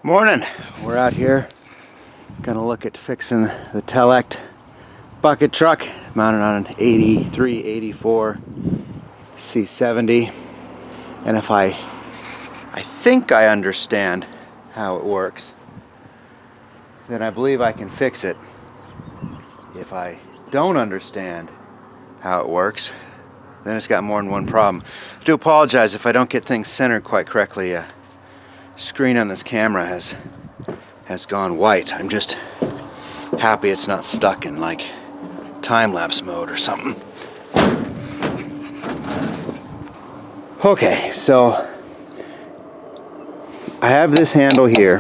Morning. We're out here gonna look at fixing the Telelect bucket truck mounted on an 83-84 C70, and if I think I understand how it works, then I believe I can fix it. If I don't understand how it works, then it's got more than one problem. I do apologize if I don't get things centered quite correctly. Screen on this camera has gone white. I'm just happy it's not stuck in like time-lapse mode or something. Okay, so I have this handle here,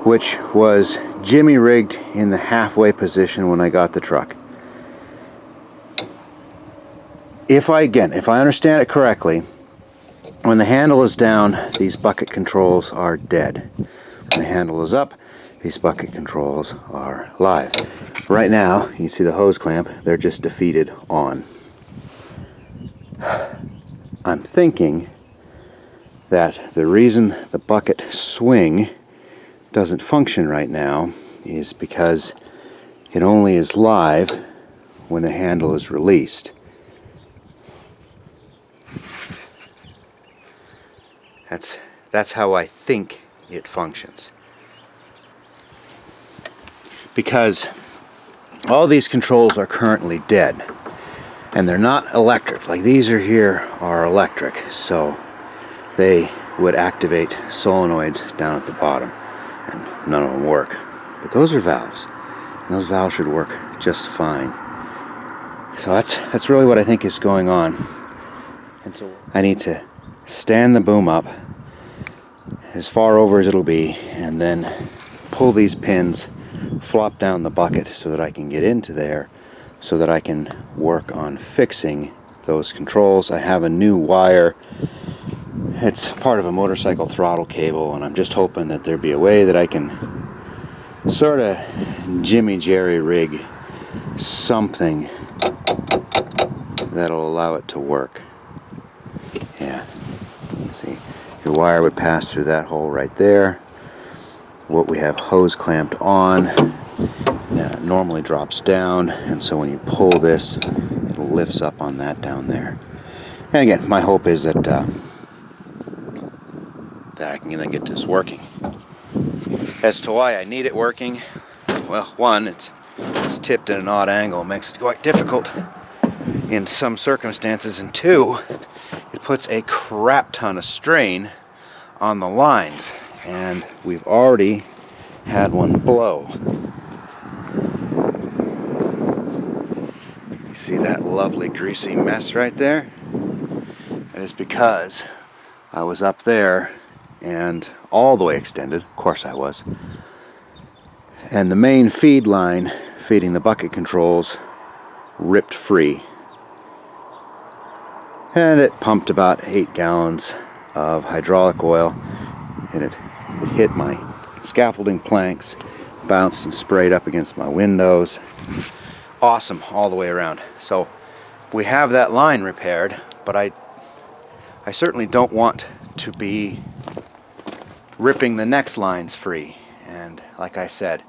which was jimmy rigged in the halfway position when I got the truck. If I understand it correctly, when the handle is down, these bucket controls are dead. When the handle is up, these bucket controls are live. Right now, you can see the hose clamp, they're just defeated on. I'm thinking that the reason the bucket swing doesn't function right now is because it only is live when the handle is released. That's how I think it functions. Because all these controls are currently dead, and they're not electric. Like these here are electric, so they would activate solenoids down at the bottom, and none of them work. But those are valves, and those valves should work just fine. So that's really what I think is going on. And so I need to stand the boom up as far over as it'll be, and then pull these pins, flop down the bucket so that I can get into there, so that I can work on fixing those controls. I have a new wire. It's part of a motorcycle throttle cable, and I'm just hoping that there'd be a way that I can sort of Jimmy Jerry rig something that'll allow it to work. Yeah, see, your wire would pass through that hole right there. What we have hose clamped on normally drops down, and so when you pull this, it lifts up on that down there. And again, my hope is that I can then get this working. As to why I need it working, well, one, it's tipped at an odd angle, makes it quite difficult in some circumstances, and two, it puts a crap ton of strain on the lines, and we've already had one blow. You see that lovely greasy mess right there? That is because I was up there and all the way extended, of course I was, and the main feed line feeding the bucket controls ripped free, and it pumped about 8 gallons of hydraulic oil, and it hit my scaffolding planks, bounced and sprayed up against my windows. Awesome all the way around. So we have that line repaired, but I certainly don't want to be ripping the next lines free. And like I said,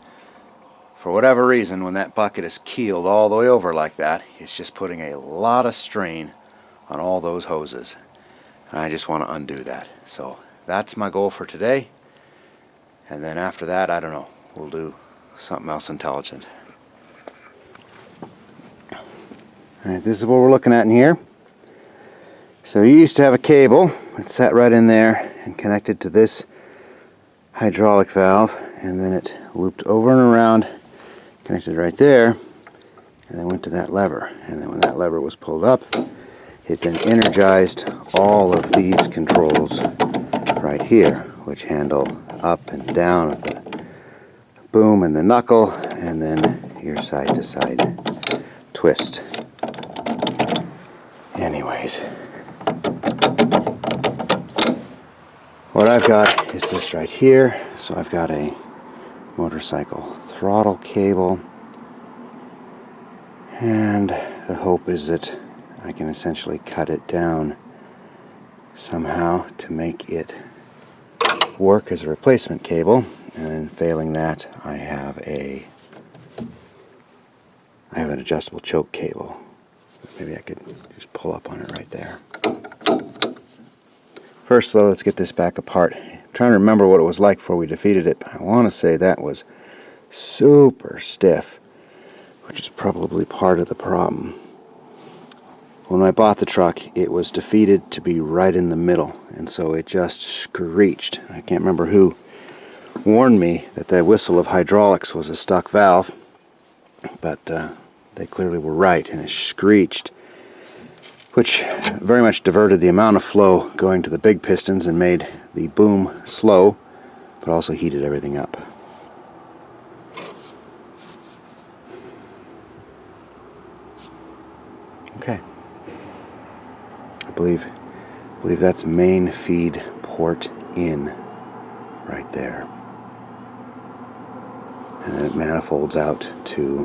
for whatever reason, when that bucket is keeled all the way over like that, it's just putting a lot of strain on all those hoses. And I just want to undo that. So that's my goal for today. And then after that, I don't know, we'll do something else intelligent. Alright, this is what we're looking at in here. So you used to have a cable that sat right in there and connected to this hydraulic valve, and then it looped over and around, connected right there, and then went to that lever. And then when that lever was pulled up, it then energized all of these controls right here, which handle up and down of the boom and the knuckle, and then your side to side twist. Anyways, what I've got is this right here. So I've got a motorcycle throttle cable, and the hope is that I can essentially cut it down somehow to make it work as a replacement cable, and failing that, I have an adjustable choke cable. Maybe I could just pull up on it right there. First though, let's get this back apart. I'm trying to remember what it was like before we defeated it. I want to say that was super stiff, which is probably part of the problem. When I bought the truck, it was defeated to be right in the middle, and so it just screeched. I can't remember who warned me that the whistle of hydraulics was a stuck valve, but they clearly were right, and it screeched, which very much diverted the amount of flow going to the big pistons and made the boom slow, but also heated everything up. Okay. I believe that's main feed port in right there. And then it manifolds out to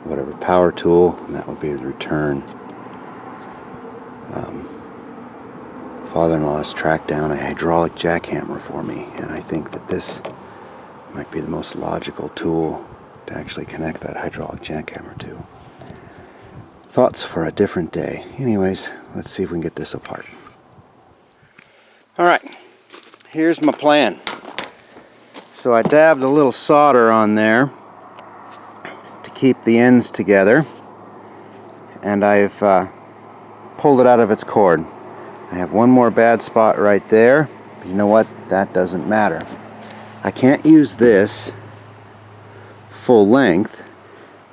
whatever power tool, and that would be the return. Father-in-law has tracked down a hydraulic jackhammer for me, and I think that this might be the most logical tool to actually connect that hydraulic jackhammer to. Thoughts for a different day. Anyways, let's see if we can get this apart. Alright, here's my plan. So I dabbed a little solder on there to keep the ends together, and I've pulled it out of its cord. I have one more bad spot right there, but you know what? That doesn't matter. I can't use this full length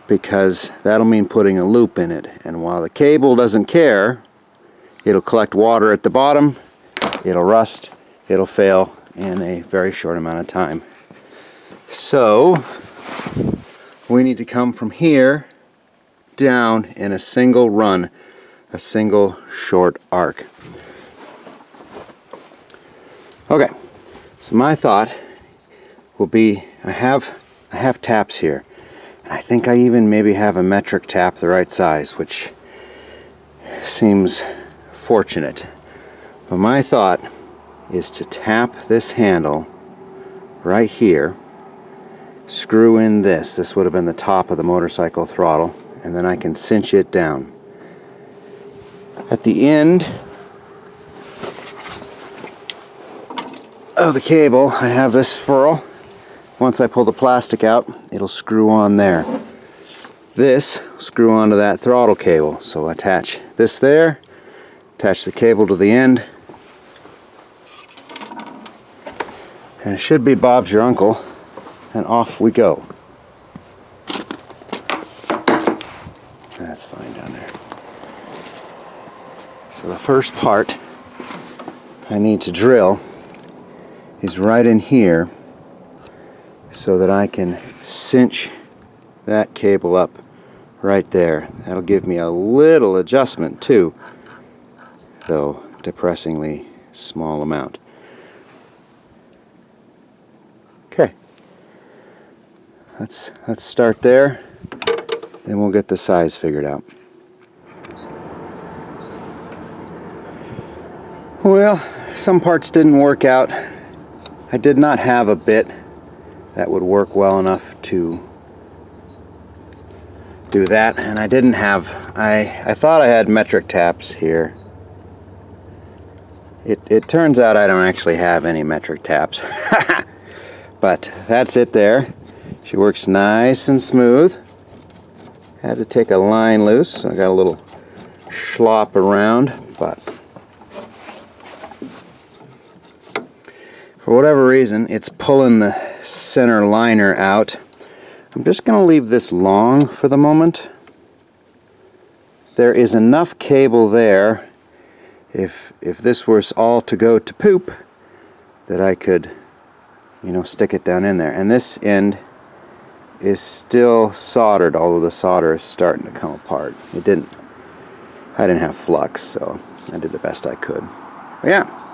because that'll mean putting a loop in it, and while the cable doesn't care, it'll collect water at the bottom, it'll rust, it'll fail in a very short amount of time. So we need to come from here down in a single run, a single short arc. Okay, so my thought will be, I have taps here, and I think I even maybe have a metric tap the right size, which seems fortunate. But my thought is to tap this handle right here, screw in this would have been the top of the motorcycle throttle, and then I can cinch it down. At the end of the cable, I have this furl. Once I pull the plastic out, it'll screw on there. This will screw onto that throttle cable. So attach this there, attach the cable to the end, and it should be Bob's your uncle, and off we go. That's fine down there. So the first part I need to drill is right in here so that I can cinch that cable up right there. That'll give me a little adjustment too, though depressingly small amount. Okay, let's start there, then we'll get the size figured out. Well, some parts didn't work out. I did not have a bit that would work well enough to do that, and I didn't have, I thought I had metric taps here. It turns out I don't actually have any metric taps. But that's it there. She works nice and smooth. Had to take a line loose, so I got a little schlop around, but for whatever reason, it's pulling the center liner out. I'm just going to leave this long for the moment. There is enough cable there, if this was all to go to poop, that I could, you know, stick it down in there. And this end is still soldered, although the solder is starting to come apart. I didn't have flux, so I did the best I could. But yeah.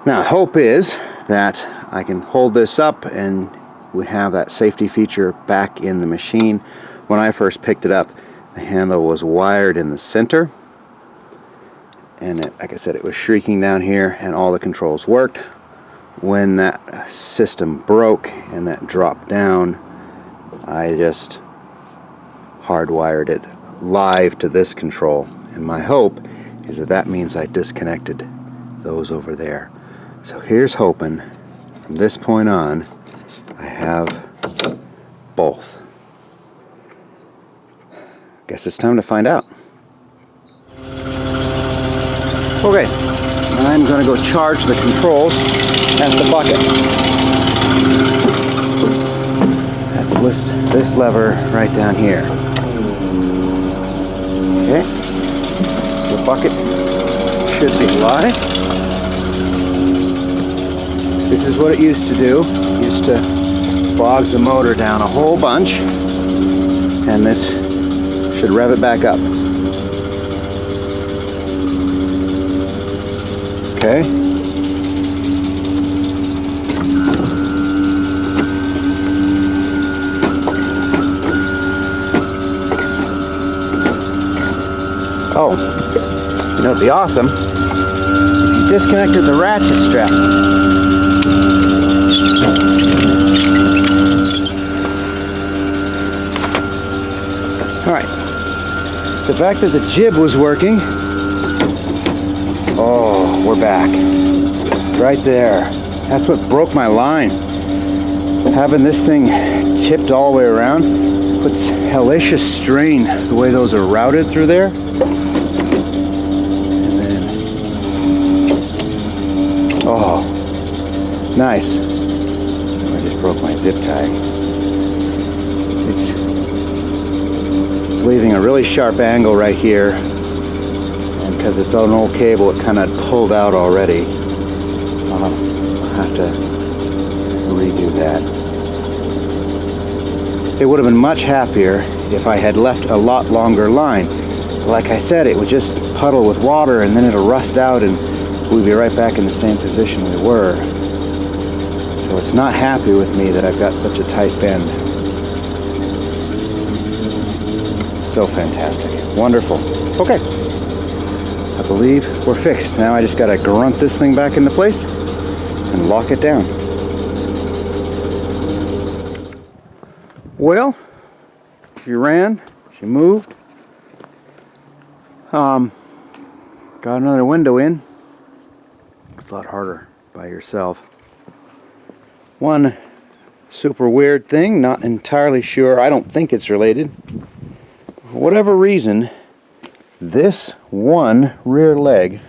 Now, hope is that I can hold this up and we have that safety feature back in the machine. When I first picked it up, the handle was wired in the center, and like I said, it was shrieking down here, and all the controls worked. when that system broke and that dropped down, I just hardwired it live to this control. And my hope is that that means I disconnected those over there. So here's hoping from this point on I have both. Guess it's time to find out. Okay, I'm going to go charge the controls at the bucket. That's this lever right down here. Okay, the bucket should be live. This is what it used to do. It used to bog the motor down a whole bunch, and this should rev it back up. Okay. Oh, you know, it'd be awesome if you disconnected the ratchet strap. Alright, the fact that the jib was working, oh, we're back. Right there. That's what broke my line. Having this thing tipped all the way around puts hellacious strain the way those are routed through there. And then, oh, nice. I just broke my zip tie. It's leaving a really sharp angle right here, and because it's an old cable, it kind of pulled out already. I'll have to redo that. It would have been much happier if I had left a lot longer line. Like I said, it would just puddle with water and then it'll rust out and we'd be right back in the same position we were. So it's not happy with me that I've got such a tight bend. So fantastic. Wonderful. Okay. I believe we're fixed. Now I just gotta grunt this thing back into place and lock it down. Well, she ran, she moved. Got another window in. It's a lot harder by yourself. One super weird thing, not entirely sure, I don't think it's related. For whatever reason, this one rear leg,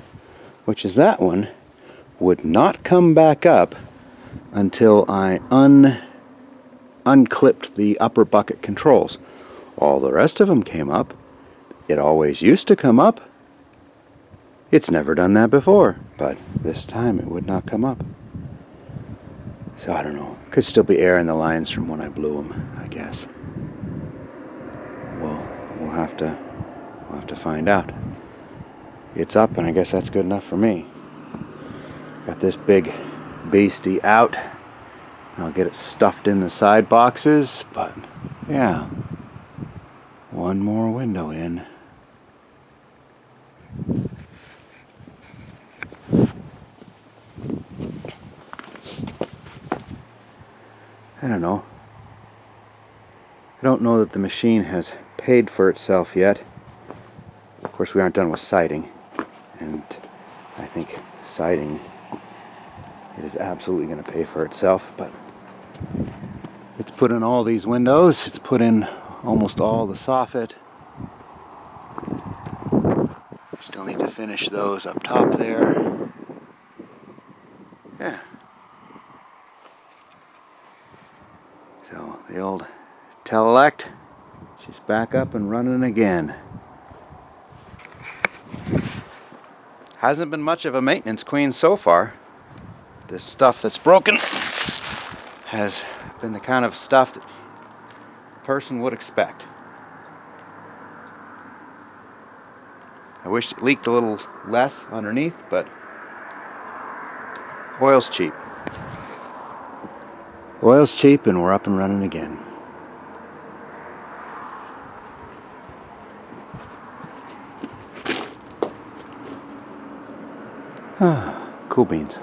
which is that one, would not come back up until I unclipped the upper bucket controls. All the rest of them came up. It always used to come up. It's never done that before, but this time it would not come up. So I don't know. Could still be air in the lines from when I blew them, I guess. We'll have to find out. It's up, and I guess that's good enough for me. Got this big beastie out. I'll get it stuffed in the side boxes, but yeah, one more window in. I don't know. I don't know that the machine has paid for itself yet. Of course, we aren't done with siding, and I think siding, it is absolutely going to pay for itself, but it's put in all these windows, it's put in almost all the soffit. Still need to finish those up top there. Yeah. So the old Telelect, she's back up and running again. Hasn't been much of a maintenance queen so far. This stuff that's broken has been the kind of stuff that a person would expect. I wish it leaked a little less underneath, but oil's cheap. Oil's cheap and we're up and running again. Cool beans.